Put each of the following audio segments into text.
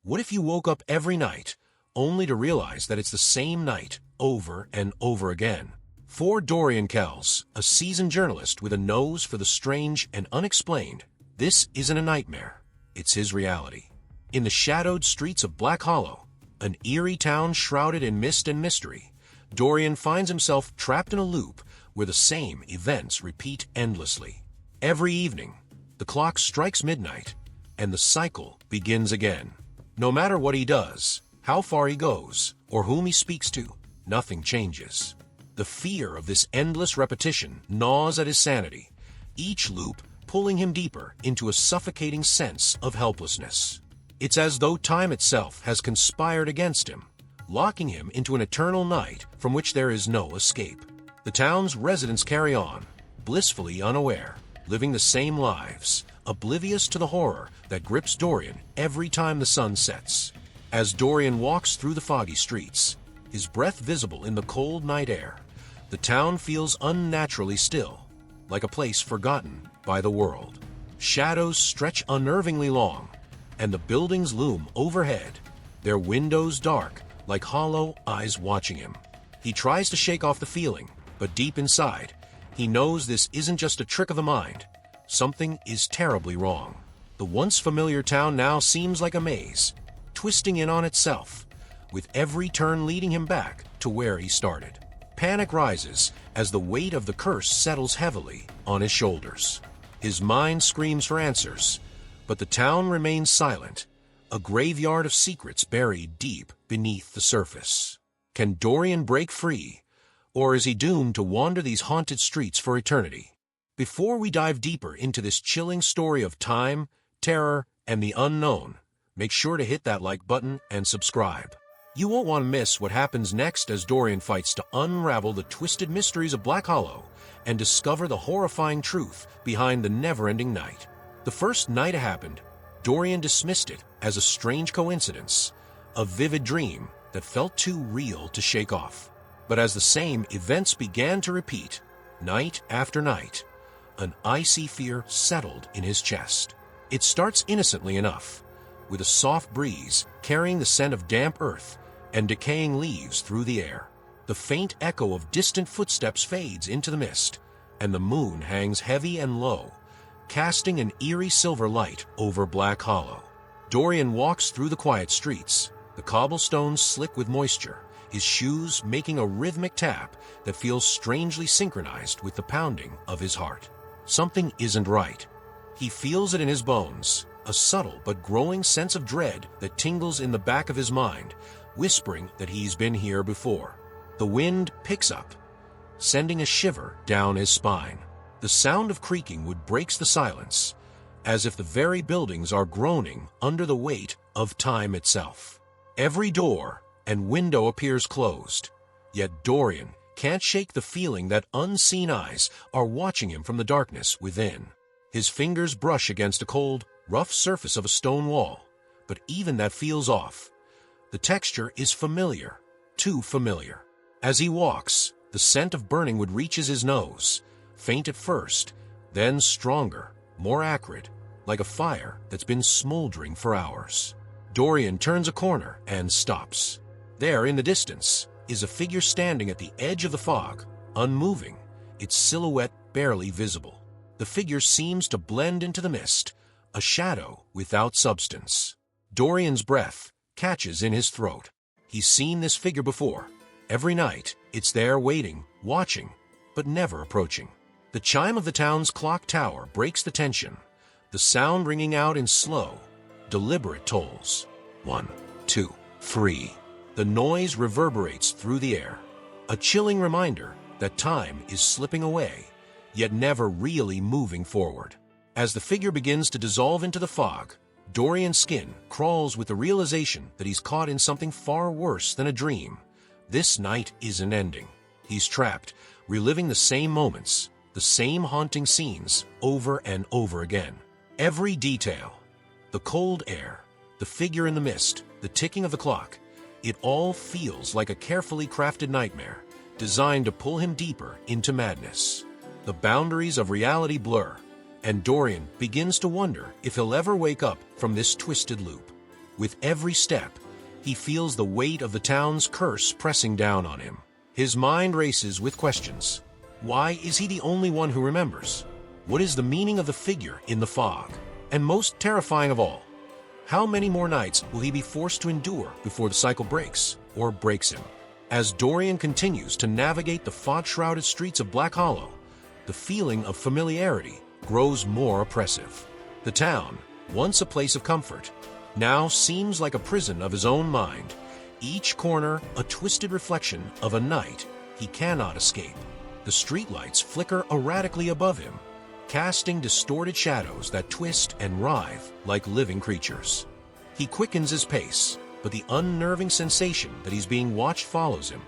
What if you woke up every night, only to realize that it's the same night over and over again? For Dorian Kells, a seasoned journalist with a nose for the strange and unexplained, this isn't a nightmare, it's his reality. In the shadowed streets of Black Hollow, an eerie town shrouded in mist and mystery, Dorian finds himself trapped in a loop where the same events repeat endlessly. Every evening, the clock strikes midnight, and the cycle begins again. No matter what he does, how far he goes, or whom he speaks to, nothing changes. The fear of this endless repetition gnaws at his sanity, each loop pulling him deeper into a suffocating sense of helplessness. It's as though time itself has conspired against him, locking him into an eternal night from which there is no escape. The town's residents carry on, blissfully unaware, living the same lives, oblivious to the horror that grips Dorian every time the sun sets. As Dorian walks through the foggy streets, his breath visible in the cold night air, the town feels unnaturally still, like a place forgotten by the world. Shadows stretch unnervingly long, and the buildings loom overhead, their windows dark like hollow eyes watching him. He tries to shake off the feeling, but deep inside, he knows this isn't just a trick of the mind. Something is terribly wrong. The once familiar town now seems like a maze, twisting in on itself, with every turn leading him back to where he started. Panic rises as the weight of the curse settles heavily on his shoulders. His mind screams for answers, but the town remains silent, a graveyard of secrets buried deep beneath the surface. Can Dorian break free, or is he doomed to wander these haunted streets for eternity? Before we dive deeper into this chilling story of time, terror, and the unknown, make sure to hit that like button and subscribe. You won't want to miss what happens next as Dorian fights to unravel the twisted mysteries of Black Hollow and discover the horrifying truth behind the never-ending night. The first night it happened, Dorian dismissed it as a strange coincidence, a vivid dream that felt too real to shake off. But as the same events began to repeat, night after night, an icy fear settled in his chest. It starts innocently enough, with a soft breeze carrying the scent of damp earth and decaying leaves through the air. The faint echo of distant footsteps fades into the mist, and the moon hangs heavy and low, casting an eerie silver light over Black Hollow. Dorian walks through the quiet streets, the cobblestones slick with moisture, his shoes making a rhythmic tap that feels strangely synchronized with the pounding of his heart. Something isn't right. He feels it in his bones, a subtle but growing sense of dread that tingles in the back of his mind, whispering that he's been here before. The wind picks up, sending a shiver down his spine. The sound of creaking wood breaks the silence, as if the very buildings are groaning under the weight of time itself. Every door and window appears closed, yet Dorian can't shake the feeling that unseen eyes are watching him from the darkness within. His fingers brush against a cold, rough surface of a stone wall, but even that feels off. The texture is familiar, too familiar. As he walks, the scent of burning wood reaches his nose, faint at first, then stronger, more acrid, like a fire that's been smoldering for hours. Dorian turns a corner and stops. There, in the distance, is a figure standing at the edge of the fog, unmoving, its silhouette barely visible. The figure seems to blend into the mist, a shadow without substance. Dorian's breath catches in his throat. He's seen this figure before. Every night, it's there waiting, watching, but never approaching. The chime of the town's clock tower breaks the tension, the sound ringing out in slow, deliberate tolls. 1, 2, 3. The noise reverberates through the air, a chilling reminder that time is slipping away, yet never really moving forward. As the figure begins to dissolve into the fog, Dorian's skin crawls with the realization that he's caught in something far worse than a dream. This night isn't ending. He's trapped, reliving the same moments, the same haunting scenes over and over again. Every detail, the cold air, the figure in the mist, the ticking of the clock, it all feels like a carefully crafted nightmare, designed to pull him deeper into madness. The boundaries of reality blur, and Dorian begins to wonder if he'll ever wake up from this twisted loop. With every step, he feels the weight of the town's curse pressing down on him. His mind races with questions. Why is he the only one who remembers? What is the meaning of the figure in the fog? And most terrifying of all, how many more nights will he be forced to endure before the cycle breaks, or breaks him? As Dorian continues to navigate the fog-shrouded streets of Black Hollow, the feeling of familiarity grows more oppressive. The town, once a place of comfort, now seems like a prison of his own mind, each corner a twisted reflection of a night he cannot escape. The streetlights flicker erratically above him, casting distorted shadows that twist and writhe like living creatures. He quickens his pace, but the unnerving sensation that he's being watched follows him,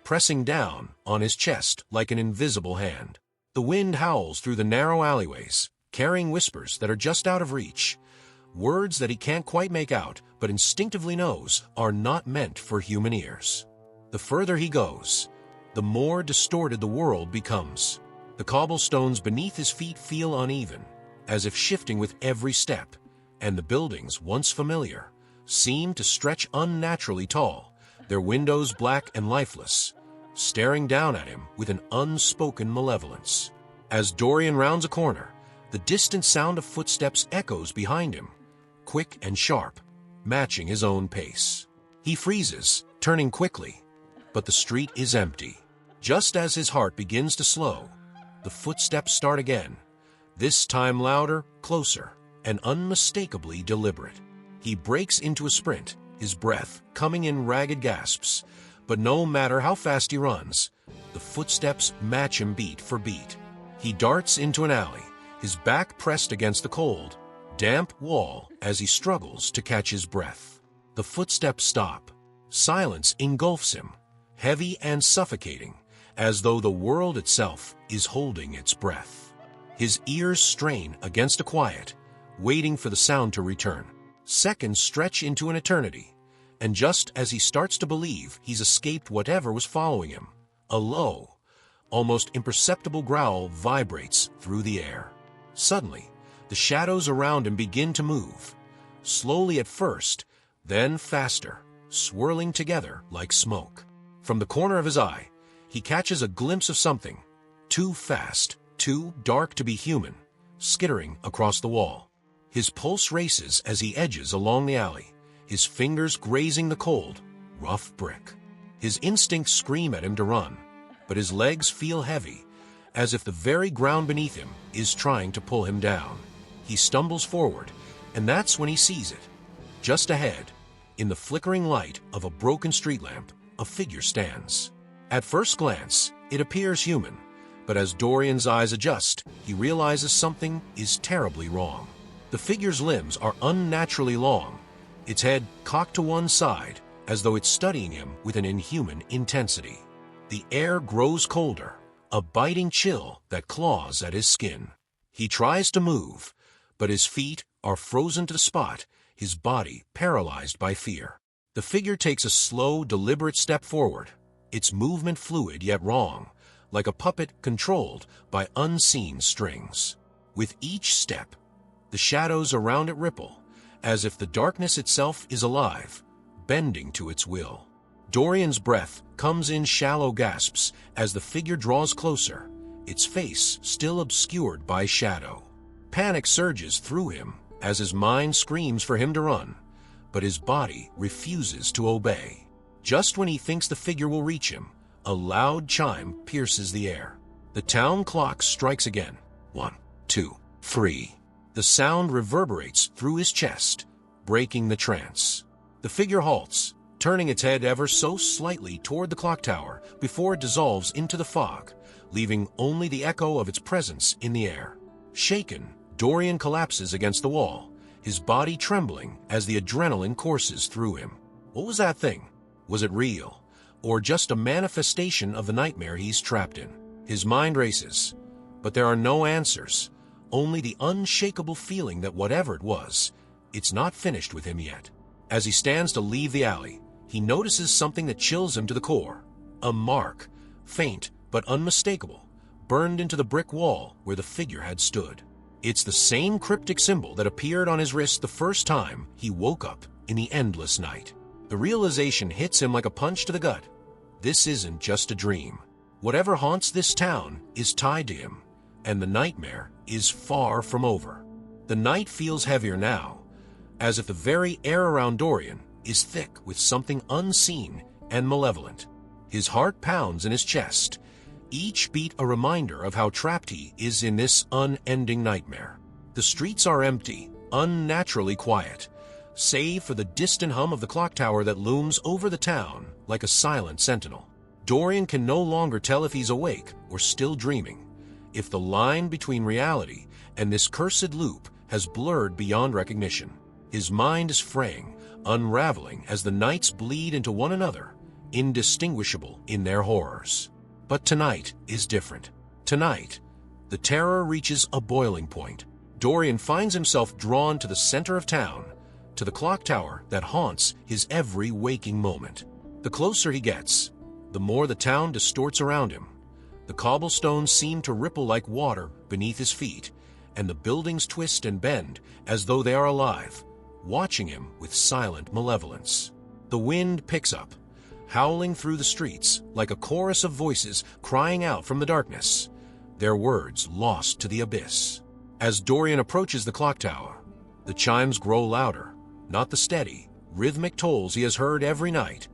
pressing down on his chest like an invisible hand. The wind howls through the narrow alleyways, carrying whispers that are just out of reach, words that he can't quite make out but instinctively knows are not meant for human ears. The further he goes, the more distorted the world becomes. The cobblestones beneath his feet feel uneven, as if shifting with every step, and the buildings, once familiar, seem to stretch unnaturally tall, their windows black and lifeless, staring down at him with an unspoken malevolence. As Dorian rounds a corner, the distant sound of footsteps echoes behind him, quick and sharp, matching his own pace. He freezes, turning quickly, but the street is empty. Just as his heart begins to slow, the footsteps start again, this time louder, closer, and unmistakably deliberate. He breaks into a sprint, his breath coming in ragged gasps, but no matter how fast he runs, the footsteps match him beat for beat. He darts into an alley, his back pressed against the cold, damp wall as he struggles to catch his breath. The footsteps stop. Silence engulfs him, heavy and suffocating, as though the world itself is holding its breath. His ears strain against a quiet, waiting for the sound to return. Seconds stretch into an eternity, and just as he starts to believe he's escaped whatever was following him, a low, almost imperceptible growl vibrates through the air. Suddenly, the shadows around him begin to move, slowly at first, then faster, swirling together like smoke. From the corner of his eye, he catches a glimpse of something, too fast, too dark to be human, skittering across the wall. His pulse races as he edges along the alley, his fingers grazing the cold, rough brick. His instincts scream at him to run, but his legs feel heavy, as if the very ground beneath him is trying to pull him down. He stumbles forward, and that's when he sees it. Just ahead, in the flickering light of a broken street lamp, a figure stands. At first glance, it appears human, but as Dorian's eyes adjust, he realizes something is terribly wrong. The figure's limbs are unnaturally long, its head cocked to one side, as though it's studying him with an inhuman intensity. The air grows colder, a biting chill that claws at his skin. He tries to move, but his feet are frozen to the spot, his body paralyzed by fear. The figure takes a slow, deliberate step forward, its movement fluid yet wrong, like a puppet controlled by unseen strings. With each step, the shadows around it ripple, as if the darkness itself is alive, bending to its will. Dorian's breath comes in shallow gasps as the figure draws closer, its face still obscured by shadow. Panic surges through him as his mind screams for him to run, but his body refuses to obey. Just when he thinks the figure will reach him, a loud chime pierces the air. The town clock strikes again. 1, 2, 3. The sound reverberates through his chest, breaking the trance. The figure halts, turning its head ever so slightly toward the clock tower before it dissolves into the fog, leaving only the echo of its presence in the air. Shaken, Dorian collapses against the wall, his body trembling as the adrenaline courses through him. What was that thing? Was it real, or just a manifestation of the nightmare he's trapped in? His mind races, but there are no answers, only the unshakable feeling that whatever it was, it's not finished with him yet. As he stands to leave the alley, he notices something that chills him to the core. A mark, faint but unmistakable, burned into the brick wall where the figure had stood. It's the same cryptic symbol that appeared on his wrist the first time he woke up in the endless night. The realization hits him like a punch to the gut. This isn't just a dream. Whatever haunts this town is tied to him, and the nightmare is far from over. The night feels heavier now, as if the very air around Dorian is thick with something unseen and malevolent. His heart pounds in his chest, each beat a reminder of how trapped he is in this unending nightmare. The streets are empty, unnaturally quiet, save for the distant hum of the clock tower that looms over the town like a silent sentinel. Dorian can no longer tell if he's awake or still dreaming, if the line between reality and this cursed loop has blurred beyond recognition. His mind is fraying, unraveling as the nights bleed into one another, indistinguishable in their horrors. But tonight is different. Tonight, the terror reaches a boiling point. Dorian finds himself drawn to the center of town, to the clock tower that haunts his every waking moment. The closer he gets, the more the town distorts around him. The cobblestones seem to ripple like water beneath his feet, and the buildings twist and bend as though they are alive, watching him with silent malevolence. The wind picks up, howling through the streets like a chorus of voices crying out from the darkness, their words lost to the abyss. As Dorian approaches the clock tower, the chimes grow louder, not the steady, rhythmic tolls he has heard every night,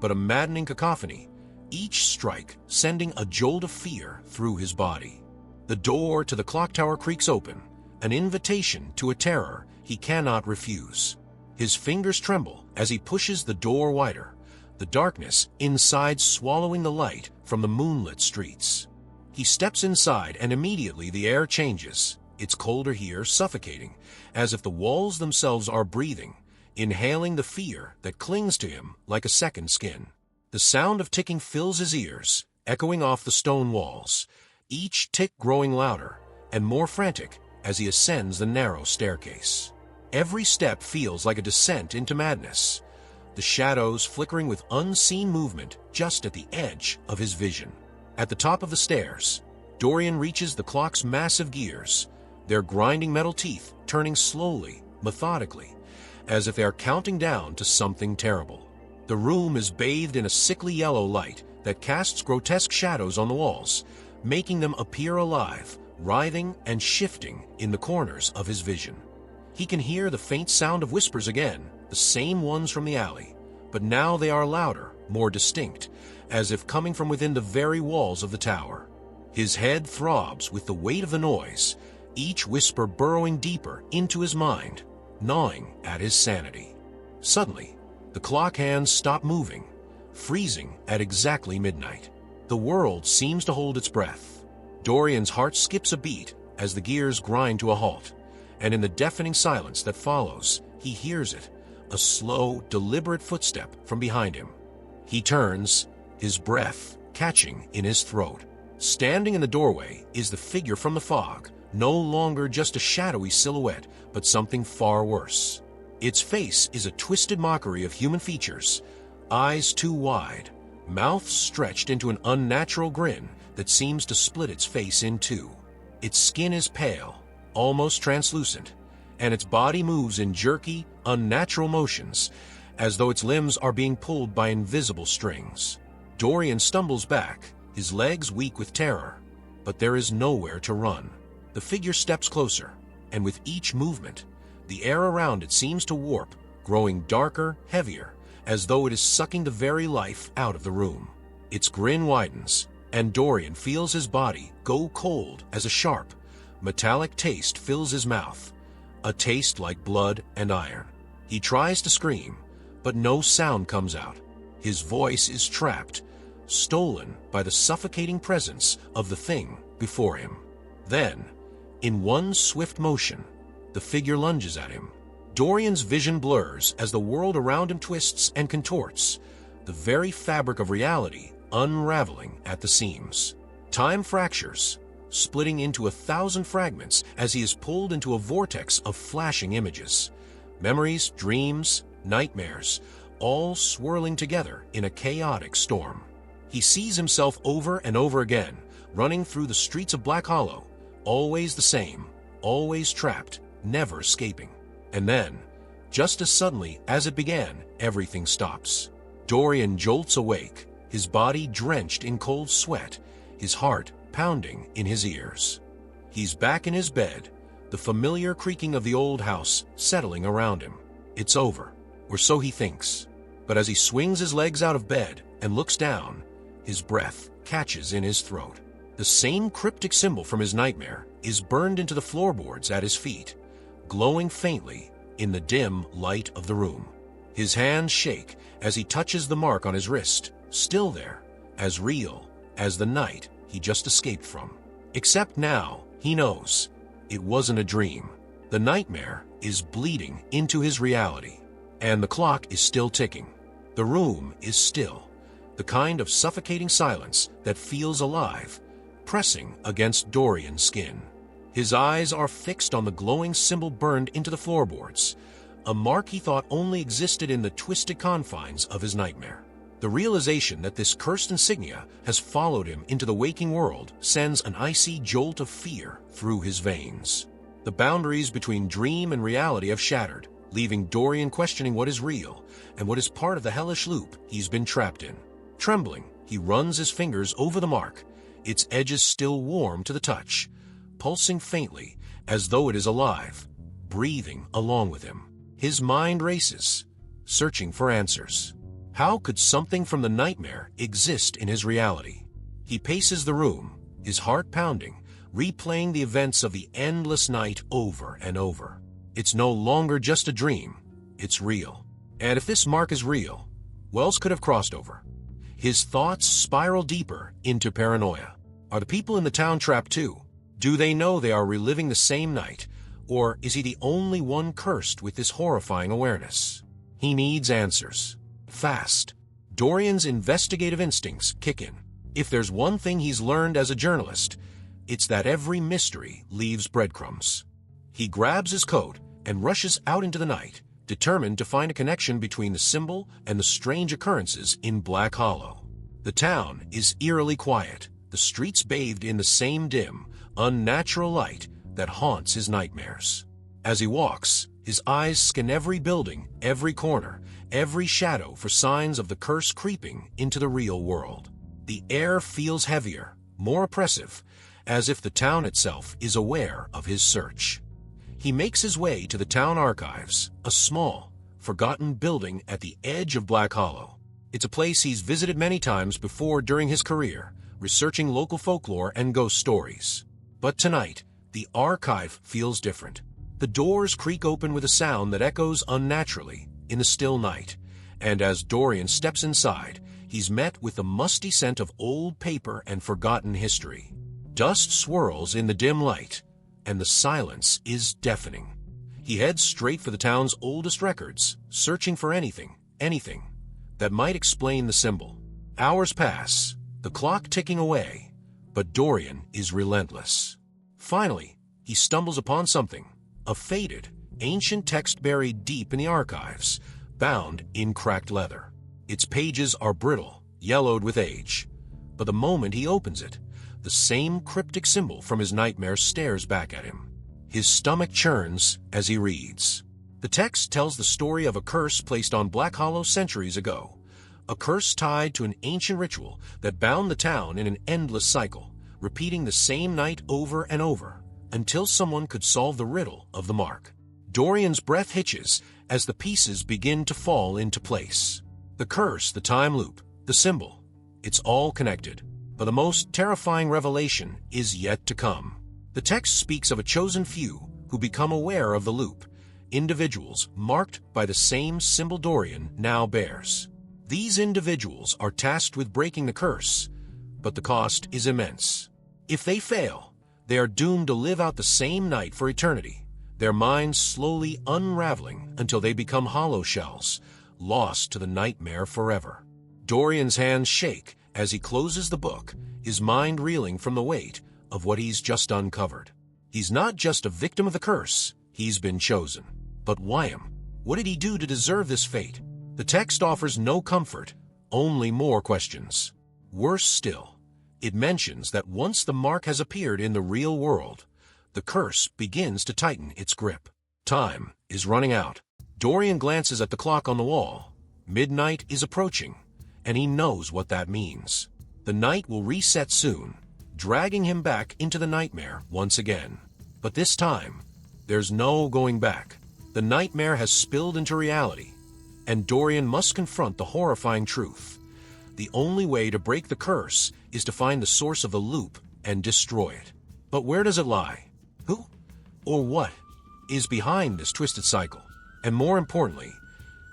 but a maddening cacophony, each strike sending a jolt of fear through his body. The door to the clock tower creaks open, an invitation to a terror he cannot refuse. His fingers tremble as he pushes the door wider, the darkness inside swallowing the light from the moonlit streets. He steps inside and immediately the air changes. It's colder here, suffocating, as if the walls themselves are breathing, inhaling the fear that clings to him like a second skin. The sound of ticking fills his ears, echoing off the stone walls, each tick growing louder and more frantic as he ascends the narrow staircase. Every step feels like a descent into madness, the shadows flickering with unseen movement just at the edge of his vision. At the top of the stairs, Dorian reaches the clock's massive gears, their grinding metal teeth turning slowly, methodically, as if they are counting down to something terrible. The room is bathed in a sickly yellow light that casts grotesque shadows on the walls, making them appear alive, writhing and shifting in the corners of his vision. He can hear the faint sound of whispers again, the same ones from the alley, but now they are louder, more distinct, as if coming from within the very walls of the tower. His head throbs with the weight of the noise, each whisper burrowing deeper into his mind, gnawing at his sanity. Suddenly, the clock hands stop moving, freezing at exactly midnight. The world seems to hold its breath. Dorian's heart skips a beat as the gears grind to a halt, and in the deafening silence that follows, he hears it, a slow, deliberate footstep from behind him. He turns, his breath catching in his throat. Standing in the doorway is the figure from the fog, no longer just a shadowy silhouette, but something far worse. Its face is a twisted mockery of human features, eyes too wide, mouth stretched into an unnatural grin that seems to split its face in two. Its skin is pale, almost translucent, and its body moves in jerky, unnatural motions, as though its limbs are being pulled by invisible strings. Dorian stumbles back, his legs weak with terror, but there is nowhere to run. The figure steps closer, and with each movement, the air around it seems to warp, growing darker, heavier, as though it is sucking the very life out of the room. Its grin widens, and Dorian feels his body go cold as a sharp, metallic taste fills his mouth, a taste like blood and iron. He tries to scream, but no sound comes out. His voice is trapped, stolen by the suffocating presence of the thing before him. Then, in one swift motion, the figure lunges at him. Dorian's vision blurs as the world around him twists and contorts, the very fabric of reality unraveling at the seams. Time fractures, splitting into 1,000 fragments as he is pulled into a vortex of flashing images. Memories, dreams, nightmares, all swirling together in a chaotic storm. He sees himself over and over again, running through the streets of Black Hollow, always the same, always trapped, never escaping. And then, Just as suddenly as it began, everything stops. Dorian jolts awake, his body drenched in cold sweat, his heart pounding in his ears. He's back in his bed, the familiar creaking of the old house settling around him. It's over, or so he thinks. But as he swings his legs out of bed and looks down, his breath catches in his throat. The same cryptic symbol from his nightmare is burned into the floorboards at his feet, glowing faintly in the dim light of the room. His hands shake as he touches the mark on his wrist, still there, as real as the night he just escaped from. Except now, he knows it wasn't a dream. The nightmare is bleeding into his reality, and the clock is still ticking. The room is still, the kind of suffocating silence that feels alive, pressing against Dorian's skin. His eyes are fixed on the glowing symbol burned into the floorboards, a mark he thought only existed in the twisted confines of his nightmare. The realization that this cursed insignia has followed him into the waking world sends an icy jolt of fear through his veins. The boundaries between dream and reality have shattered, leaving Dorian questioning what is real and what is part of the hellish loop he's been trapped in. Trembling, he runs his fingers over the mark, its edges still warm to the touch, pulsing faintly as though it is alive, breathing along with him. His mind races, searching for answers. How could something from the nightmare exist in his reality? He paces the room, his heart pounding, replaying the events of the endless night over and over. It's no longer just a dream, it's real. And if this mark is real, who else could have crossed over? His thoughts spiral deeper into paranoia. Are the people in the town trapped too? Do they know they are reliving the same night, or is he the only one cursed with this horrifying awareness? He needs answers. Fast. Dorian's investigative instincts kick in. If there's one thing he's learned as a journalist, it's that every mystery leaves breadcrumbs. He grabs his coat and rushes out into the night, determined to find a connection between the symbol and the strange occurrences in Black Hollow. The town is eerily quiet, the streets bathed in the same dim, unnatural light that haunts his nightmares. As he walks, his eyes scan every building, every corner, every shadow for signs of the curse creeping into the real world. The air feels heavier, more oppressive, as if the town itself is aware of his search. He makes his way to the town archives, a small, forgotten building at the edge of Black Hollow. It's a place he's visited many times before during his career, researching local folklore and ghost stories. But tonight, the archive feels different. The doors creak open with a sound that echoes unnaturally in the still night, and as Dorian steps inside, he's met with the musty scent of old paper and forgotten history. Dust swirls in the dim light, and the silence is deafening. He heads straight for the town's oldest records, searching for anything that might explain the symbol. Hours pass, the clock ticking away, but Dorian is relentless. Finally, he stumbles upon something, a faded, ancient text buried deep in the archives, bound in cracked leather. Its pages are brittle, yellowed with age, but the moment he opens it, the same cryptic symbol from his nightmare stares back at him. His stomach churns as he reads. The text tells the story of a curse placed on Black Hollow centuries ago, a curse tied to an ancient ritual that bound the town in an endless cycle, repeating the same night over and over, until someone could solve the riddle of the mark. Dorian's breath hitches as the pieces begin to fall into place. The curse, the time loop, the symbol, it's all connected. But the most terrifying revelation is yet to come. The text speaks of a chosen few who become aware of the loop, individuals marked by the same symbol Dorian now bears. These individuals are tasked with breaking the curse, but the cost is immense. If they fail, they are doomed to live out the same night for eternity, their minds slowly unraveling until they become hollow shells, lost to the nightmare forever. Dorian's hands shake as he closes the book, his mind reeling from the weight of what he's just uncovered. He's not just a victim of the curse, he's been chosen. But why him? What did he do to deserve this fate? The text offers no comfort, only more questions. Worse still, it mentions that once the mark has appeared in the real world, the curse begins to tighten its grip. Time is running out. Dorian glances at the clock on the wall. Midnight is approaching, and he knows what that means. The night will reset soon, dragging him back into the nightmare once again. But this time, there's no going back. The nightmare has spilled into reality, and Dorian must confront the horrifying truth. The only way to break the curse is to find the source of the loop and destroy it. But where does it lie? Who or what is behind this twisted cycle? And more importantly,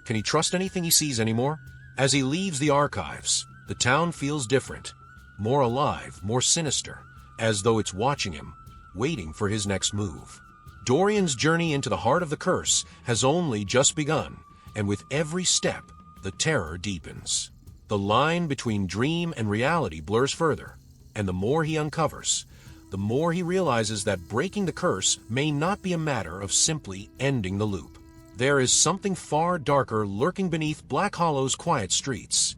can he trust anything he sees anymore? As he leaves the archives, the town feels different, more alive, more sinister, as though it's watching him, waiting for his next move. Dorian's journey into the heart of the curse has only just begun, and with every step, the terror deepens. The line between dream and reality blurs further, and the more he uncovers, the more he realizes that breaking the curse may not be a matter of simply ending the loop. There is something far darker lurking beneath Black Hollow's quiet streets,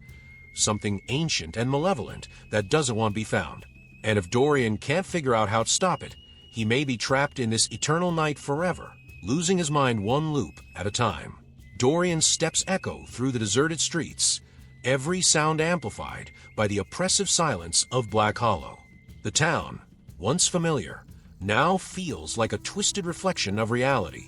something ancient and malevolent that doesn't want to be found. And if Dorian can't figure out how to stop it, he may be trapped in this eternal night forever, losing his mind one loop at a time. Dorian's steps echo through the deserted streets, every sound amplified by the oppressive silence of Black Hollow. The town, once familiar, now feels like a twisted reflection of reality,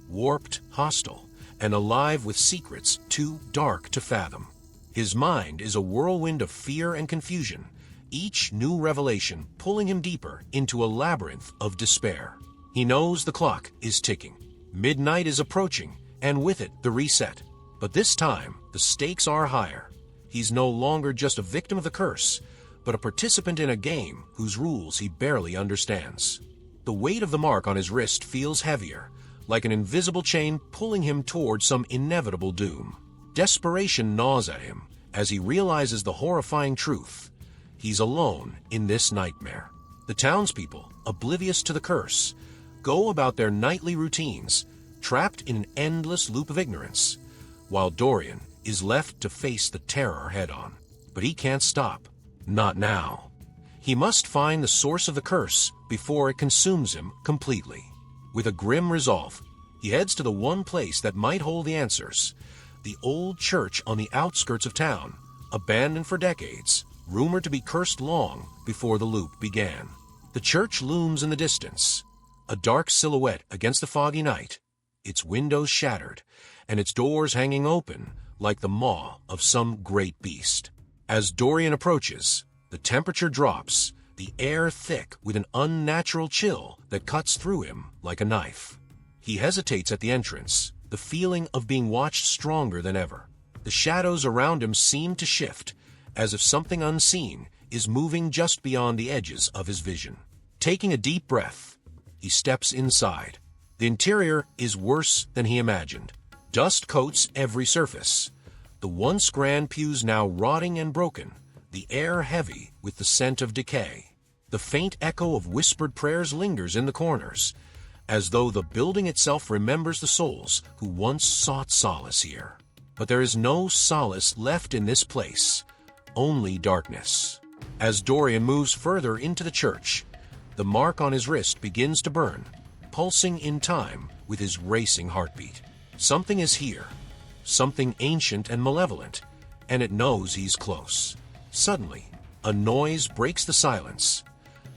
warped, hostile, and alive with secrets too dark to fathom. His mind is a whirlwind of fear and confusion, each new revelation pulling him deeper into a labyrinth of despair. He knows the clock is ticking. Midnight is approaching, and with it the reset. But this time, the stakes are higher. He's no longer just a victim of the curse, but a participant in a game whose rules he barely understands. The weight of the mark on his wrist feels heavier, like an invisible chain pulling him toward some inevitable doom. Desperation gnaws at him as he realizes the horrifying truth. He's alone in this nightmare. The townspeople, oblivious to the curse, go about their nightly routines, trapped in an endless loop of ignorance, while Dorian is left to face the terror head-on. But he can't stop. Not now. He must find the source of the curse before it consumes him completely. With a grim resolve, he heads to the one place that might hold the answers, the old church on the outskirts of town, abandoned for decades, rumored to be cursed long before the loop began. The church looms in the distance, a dark silhouette against the foggy night, its windows shattered, and its doors hanging open like the maw of some great beast. As Dorian approaches, the temperature drops, the air thick with an unnatural chill that cuts through him like a knife. He hesitates at the entrance, the feeling of being watched stronger than ever. The shadows around him seem to shift, as if something unseen is moving just beyond the edges of his vision. Taking a deep breath, he steps inside. The interior is worse than he imagined. Dust coats every surface. The once grand pews now rotting and broken, the air heavy with the scent of decay. The faint echo of whispered prayers lingers in the corners, as though the building itself remembers the souls who once sought solace here. But there is no solace left in this place, only darkness. As Dorian moves further into the church, the mark on his wrist begins to burn, pulsing in time with his racing heartbeat. Something is here, something ancient and malevolent, and it knows he's close. Suddenly, a noise breaks the silence,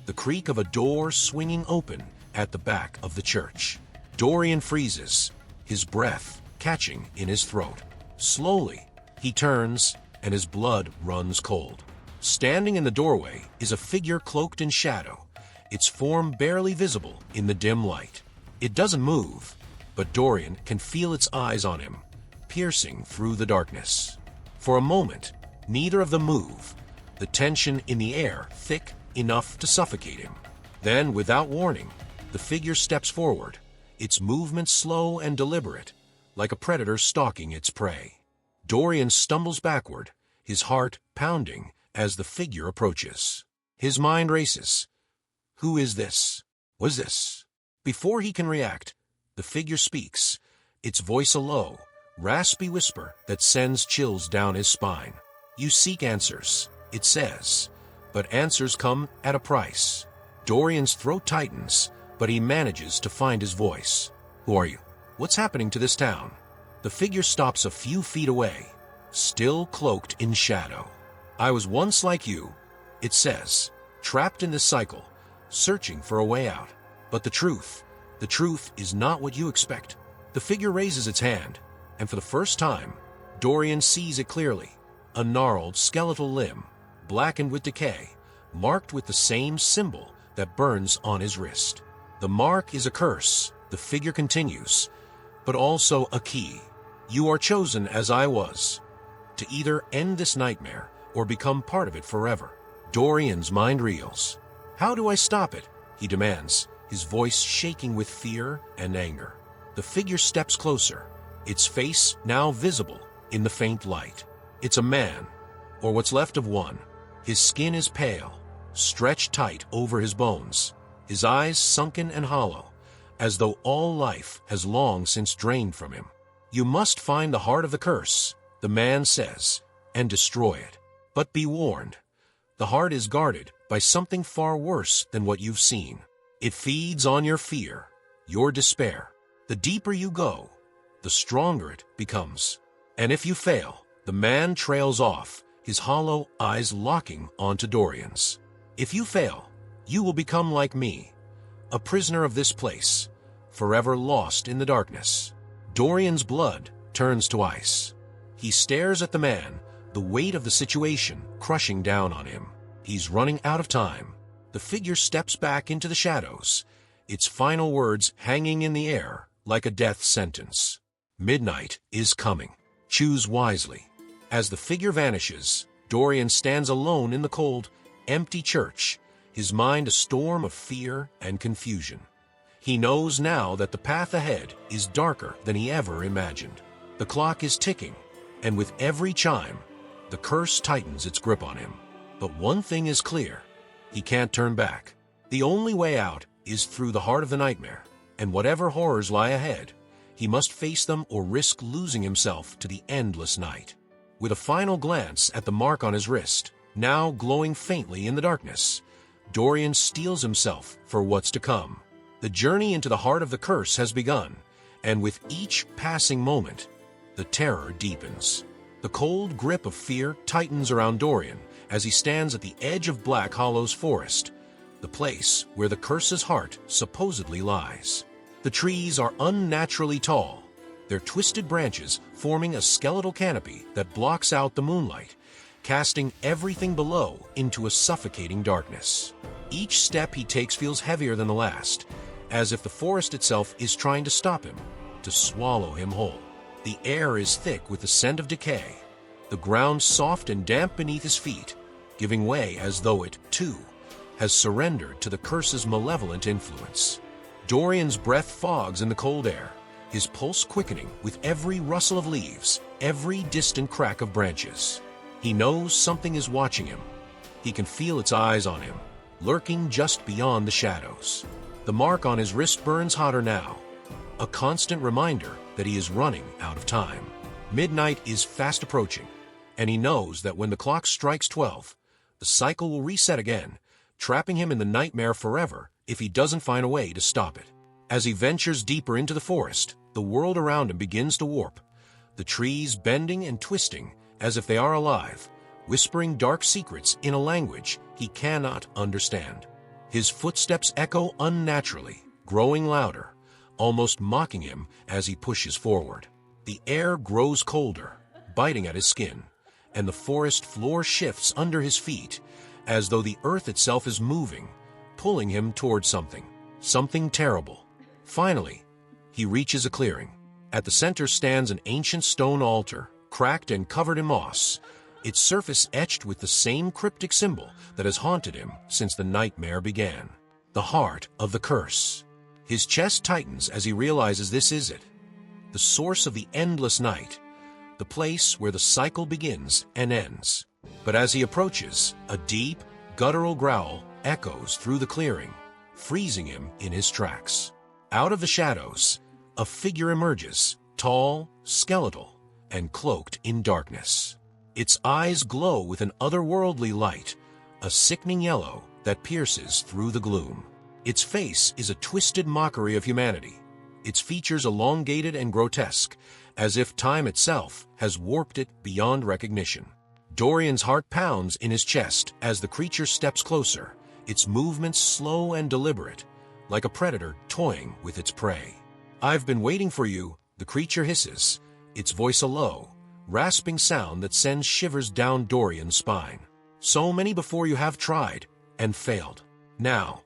the creak of a door swinging open at the back of the church. Dorian freezes, his breath catching in his throat. Slowly, he turns, and his blood runs cold. Standing in the doorway is a figure cloaked in shadow, its form barely visible in the dim light. It doesn't move, but Dorian can feel its eyes on him, piercing through the darkness. For a moment, neither of them move, the tension in the air thick enough to suffocate him. Then, without warning, the figure steps forward, its movement slow and deliberate, like a predator stalking its prey. Dorian stumbles backward, his heart pounding as the figure approaches. His mind races. Who is this? Was this? Before he can react, the figure speaks, its voice a low, raspy whisper that sends chills down his spine. You seek answers, it says, but answers come at a price. Dorian's throat tightens, but he manages to find his voice. Who are you? What's happening to this town? The figure stops a few feet away, still cloaked in shadow. "I was once like you," it says, "trapped in this cycle, searching for a way out. But the truth is not what you expect." The figure raises its hand, and for the first time, Dorian sees it clearly. A gnarled skeletal limb, blackened with decay, marked with the same symbol that burns on his wrist. The mark is a curse, the figure continues, but also a key. "You are chosen as I was, to either end this nightmare or become part of it forever." Dorian's mind reels. "How do I stop it?" he demands, his voice shaking with fear and anger. The figure steps closer, its face now visible in the faint light. It's a man, or what's left of one. His skin is pale, stretched tight over his bones, his eyes sunken and hollow, as though all life has long since drained from him. "You must find the heart of the curse," the man says, "and destroy it. But be warned, the heart is guarded by something far worse than what you've seen. It feeds on your fear, your despair. The deeper you go, the stronger it becomes. And if you fail," the man trails off, his hollow eyes locking onto Dorian's. "If you fail, you will become like me, a prisoner of this place, forever lost in the darkness." Dorian's blood turns to ice. He stares at the man, the weight of the situation crushing down on him. He's running out of time. The figure steps back into the shadows, its final words hanging in the air like a death sentence. "Midnight is coming. Choose wisely." As the figure vanishes, Dorian stands alone in the cold, empty church, his mind a storm of fear and confusion. He knows now that the path ahead is darker than he ever imagined. The clock is ticking, and with every chime, the curse tightens its grip on him. But one thing is clear: he can't turn back. The only way out is through the heart of the nightmare, and whatever horrors lie ahead, he must face them or risk losing himself to the endless night. With a final glance at the mark on his wrist, now glowing faintly in the darkness, Dorian steels himself for what's to come. The journey into the heart of the curse has begun, and with each passing moment, the terror deepens. The cold grip of fear tightens around Dorian as he stands at the edge of Black Hollow's forest, the place where the curse's heart supposedly lies. The trees are unnaturally tall, their twisted branches forming a skeletal canopy that blocks out the moonlight, casting everything below into a suffocating darkness. Each step he takes feels heavier than the last, as if the forest itself is trying to stop him, to swallow him whole. The air is thick with the scent of decay, the ground soft and damp beneath his feet, giving way as though it, too, has surrendered to the curse's malevolent influence. Dorian's breath fogs in the cold air, his pulse quickening with every rustle of leaves, every distant crack of branches. He knows something is watching him. He can feel its eyes on him, lurking just beyond the shadows. The mark on his wrist burns hotter now, a constant reminder that he is running out of time. Midnight is fast approaching, and he knows that when the clock strikes 12, the cycle will reset again, trapping him in the nightmare forever if he doesn't find a way to stop it. As he ventures deeper into the forest, the world around him begins to warp, the trees bending and twisting as if they are alive, whispering dark secrets in a language he cannot understand. His footsteps echo unnaturally, growing louder, almost mocking him as he pushes forward. The air grows colder, biting at his skin, and the forest floor shifts under his feet, as though the earth itself is moving, pulling him towards something terrible. Finally, he reaches a clearing. At the center stands an ancient stone altar, cracked and covered in moss, its surface etched with the same cryptic symbol that has haunted him since the nightmare began. The heart of the curse. His chest tightens as he realizes this is it, the source of the endless night, the place where the cycle begins and ends. But as he approaches, a deep, guttural growl echoes through the clearing, freezing him in his tracks. Out of the shadows, a figure emerges, tall, skeletal, and cloaked in darkness. Its eyes glow with an otherworldly light, a sickening yellow that pierces through the gloom. Its face is a twisted mockery of humanity, its features elongated and grotesque, as if time itself has warped it beyond recognition. Dorian's heart pounds in his chest as the creature steps closer, its movements slow and deliberate, like a predator toying with its prey. "I've been waiting for you," the creature hisses, its voice a low, rasping sound that sends shivers down Dorian's spine. "So many before you have tried and failed. Now,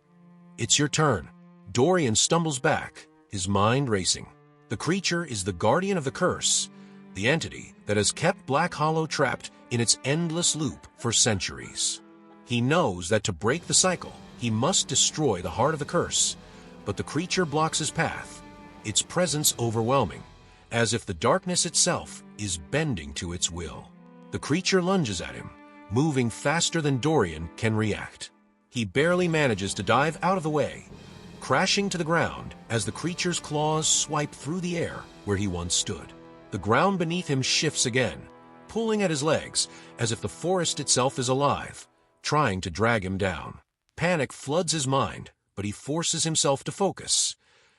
it's your turn." Dorian stumbles back, his mind racing. The creature is the guardian of the curse, the entity that has kept Black Hollow trapped in its endless loop for centuries. He knows that to break the cycle, he must destroy the heart of the curse, but the creature blocks his path, its presence overwhelming, as if the darkness itself is bending to its will. The creature lunges at him, moving faster than Dorian can react. He barely manages to dive out of the way, crashing to the ground as the creature's claws swipe through the air where he once stood. The ground beneath him shifts again, pulling at his legs as if the forest itself is alive, trying to drag him down. Panic floods his mind, but he forces himself to focus.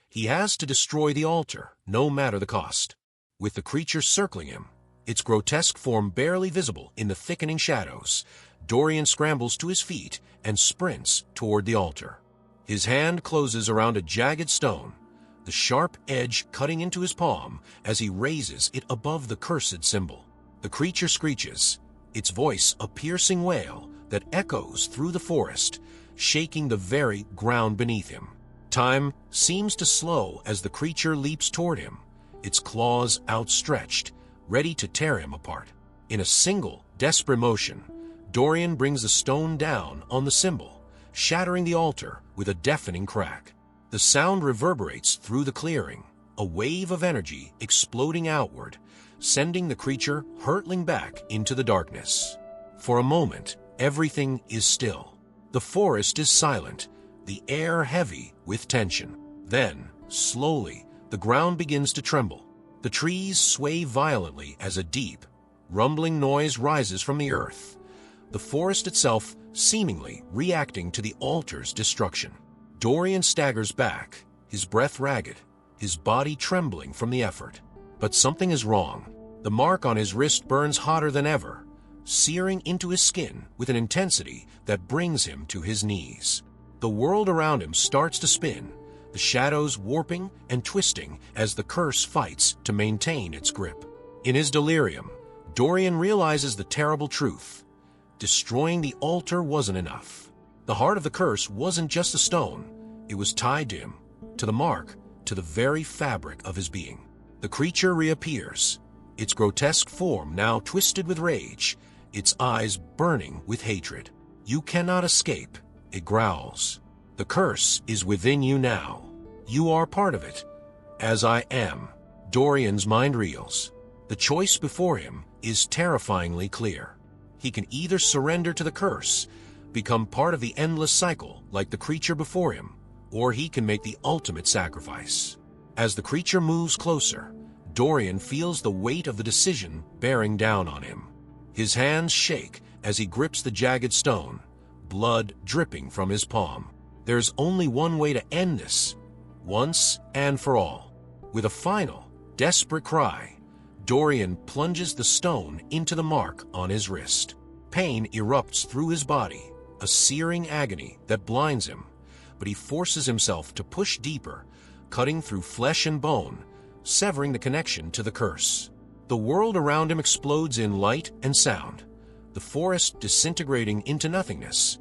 He has to destroy the altar, no matter the cost. With the creature circling him, its grotesque form barely visible in the thickening shadows, Dorian scrambles to his feet and sprints toward the altar. His hand closes around a jagged stone, the sharp edge cutting into his palm as he raises it above the cursed symbol. The creature screeches, its voice a piercing wail that echoes through the forest, shaking the very ground beneath him. Time seems to slow as the creature leaps toward him, its claws outstretched, ready to tear him apart. In a single, desperate motion, Dorian brings the stone down on the symbol, shattering the altar with a deafening crack. The sound reverberates through the clearing, a wave of energy exploding outward, sending the creature hurtling back into the darkness. For a moment, everything is still. The forest is silent, the air heavy with tension. Then, slowly, the ground begins to tremble. The trees sway violently as a deep, rumbling noise rises from the earth, the forest itself seemingly reacting to the altar's destruction. Dorian staggers back, his breath ragged, his body trembling from the effort. But something is wrong. The mark on his wrist burns hotter than ever, searing into his skin with an intensity that brings him to his knees. The world around him starts to spin, the shadows warping and twisting as the curse fights to maintain its grip. In his delirium, Dorian realizes the terrible truth. Destroying the altar wasn't enough. The heart of the curse wasn't just a stone. It was tied to him, to the mark, to the very fabric of his being. The creature reappears, its grotesque form now twisted with rage, its eyes burning with hatred. "You cannot escape," it growls. "The curse is within you now. You are part of it, as I am." Dorian's mind reels. The choice before him is terrifyingly clear. He can either surrender to the curse, become part of the endless cycle like the creature before him, or he can make the ultimate sacrifice. As the creature moves closer, Dorian feels the weight of the decision bearing down on him. His hands shake as he grips the jagged stone, blood dripping from his palm. There's only one way to end this, once and for all. With a final, desperate cry, Dorian plunges the stone into the mark on his wrist. Pain erupts through his body, a searing agony that blinds him, but he forces himself to push deeper, cutting through flesh and bone, severing the connection to the curse. The world around him explodes in light and sound, the forest disintegrating into nothingness,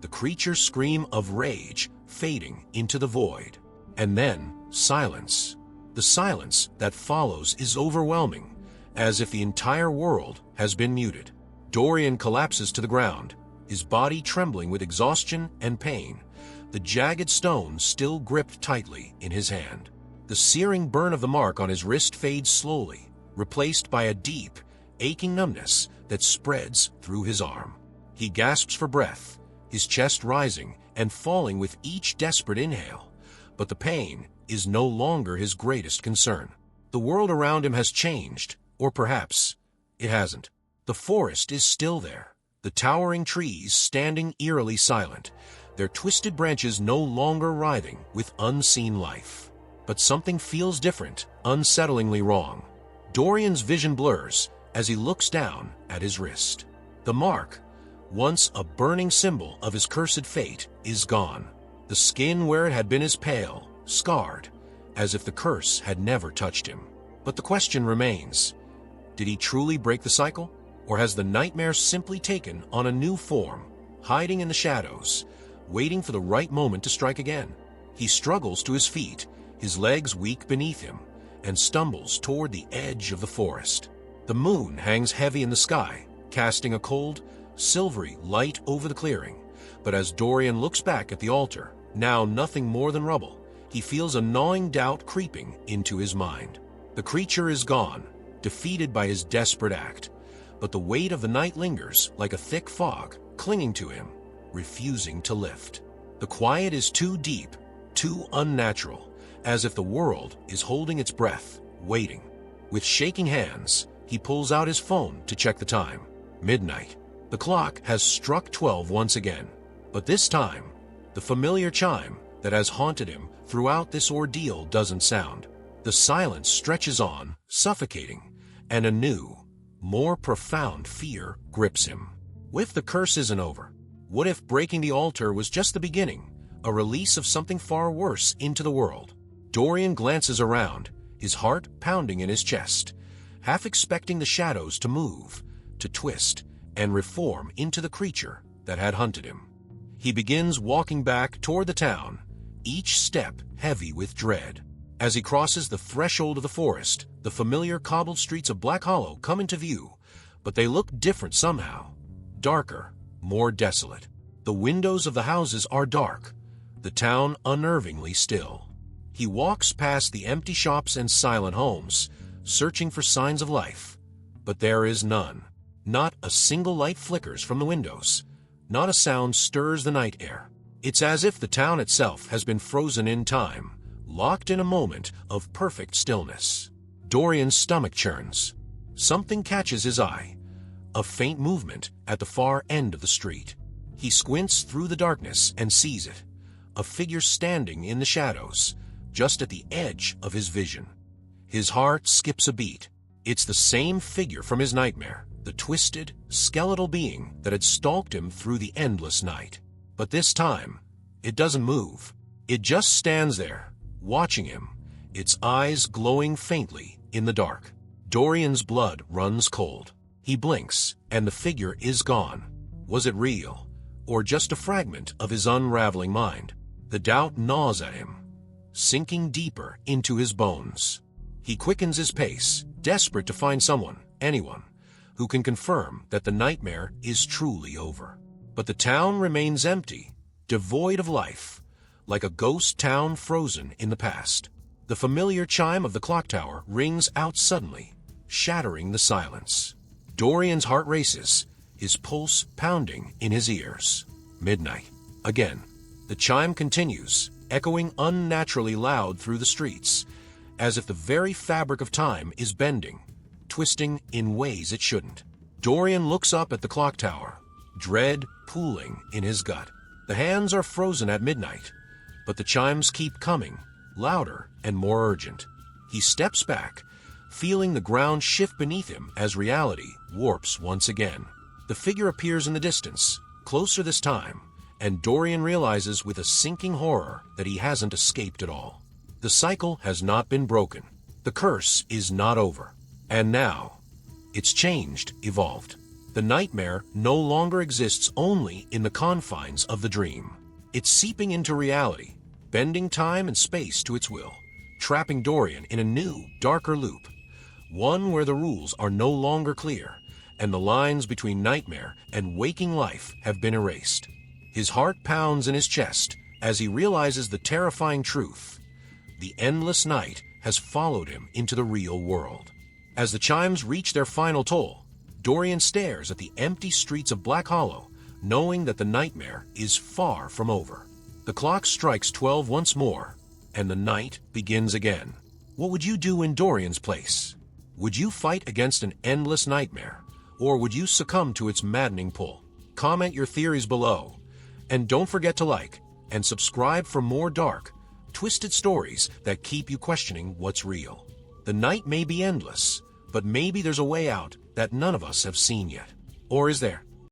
the creature's scream of rage fading into the void. And then, silence. The silence that follows is overwhelming, as if the entire world has been muted. Dorian collapses to the ground, his body trembling with exhaustion and pain, the jagged stone still gripped tightly in his hand. The searing burn of the mark on his wrist fades slowly, replaced by a deep, aching numbness that spreads through his arm. He gasps for breath, his chest rising and falling with each desperate inhale, but the pain is no longer his greatest concern. The world around him has changed, or perhaps it hasn't. The forest is still there, the towering trees standing eerily silent, their twisted branches no longer writhing with unseen life. But something feels different, unsettlingly wrong. Dorian's vision blurs as he looks down at his wrist. The mark, once a burning symbol of his cursed fate, is gone. The skin where it had been is pale, scarred, as if the curse had never touched him. But the question remains, did he truly break the cycle? Or has the nightmare simply taken on a new form, hiding in the shadows, waiting for the right moment to strike again? He struggles to his feet, his legs weak beneath him, and stumbles toward the edge of the forest. The moon hangs heavy in the sky, casting a cold, silvery light over the clearing. But as Dorian looks back at the altar, now nothing more than rubble, he feels a gnawing doubt creeping into his mind. The creature is gone, defeated by his desperate act, but the weight of the night lingers like a thick fog, clinging to him, refusing to lift. The quiet is too deep, too unnatural, as if the world is holding its breath, waiting. With shaking hands, he pulls out his phone to check the time. Midnight. The clock has struck 12 once again, but this time, the familiar chime that has haunted him throughout this ordeal doesn't sound. The silence stretches on, suffocating, and a new, more profound fear grips him. What if the curse isn't over? What if breaking the altar was just the beginning, a release of something far worse into the world? Dorian glances around, his heart pounding in his chest, half expecting the shadows to move, to twist, and reform into the creature that had hunted him. He begins walking back toward the town, each step heavy with dread. As he crosses the threshold of the forest, the familiar cobbled streets of Black Hollow come into view, but they look different somehow. Darker, more desolate. The windows of the houses are dark, the town unnervingly still. He walks past the empty shops and silent homes, searching for signs of life, but there is none. Not a single light flickers from the windows. Not a sound stirs the night air. It's as if the town itself has been frozen in time, locked in a moment of perfect stillness. Dorian's stomach churns. Something catches his eye. A faint movement at the far end of the street. He squints through the darkness and sees it. A figure standing in the shadows, just at the edge of his vision. His heart skips a beat. It's the same figure from his nightmare, the twisted, skeletal being that had stalked him through the endless night. But this time, it doesn't move. It just stands there, watching him, its eyes glowing faintly in the dark. Dorian's blood runs cold. He blinks, and the figure is gone. Was it real, or just a fragment of his unraveling mind? The doubt gnaws at him, sinking deeper into his bones. He quickens his pace, desperate to find someone, anyone, who can confirm that the nightmare is truly over. But the town remains empty, devoid of life, like a ghost town frozen in the past. The familiar chime of the clock tower rings out suddenly, shattering the silence. Dorian's heart races, his pulse pounding in his ears. Midnight. Again. The chime continues, echoing unnaturally loud through the streets, as if the very fabric of time is bending, twisting in ways it shouldn't. Dorian looks up at the clock tower, dread pooling in his gut. The hands are frozen at midnight, but the chimes keep coming, louder and more urgent. He steps back, feeling the ground shift beneath him as reality warps once again. The figure appears in the distance, closer this time, and Dorian realizes with a sinking horror that he hasn't escaped at all. The cycle has not been broken. The curse is not over. And now, it's changed, evolved. The nightmare no longer exists only in the confines of the dream. It's seeping into reality, bending time and space to its will, trapping Dorian in a new, darker loop. One where the rules are no longer clear, and the lines between nightmare and waking life have been erased. His heart pounds in his chest as he realizes the terrifying truth. The endless night has followed him into the real world. As the chimes reach their final toll, Dorian stares at the empty streets of Black Hollow, knowing that the nightmare is far from over. The clock strikes 12 once more, and the night begins again. What would you do in Dorian's place? Would you fight against an endless nightmare, or would you succumb to its maddening pull? Comment your theories below, and don't forget to like and subscribe for more dark, twisted stories that keep you questioning what's real. The night may be endless, But maybe there's a way out that none of us have seen yet. Or is there?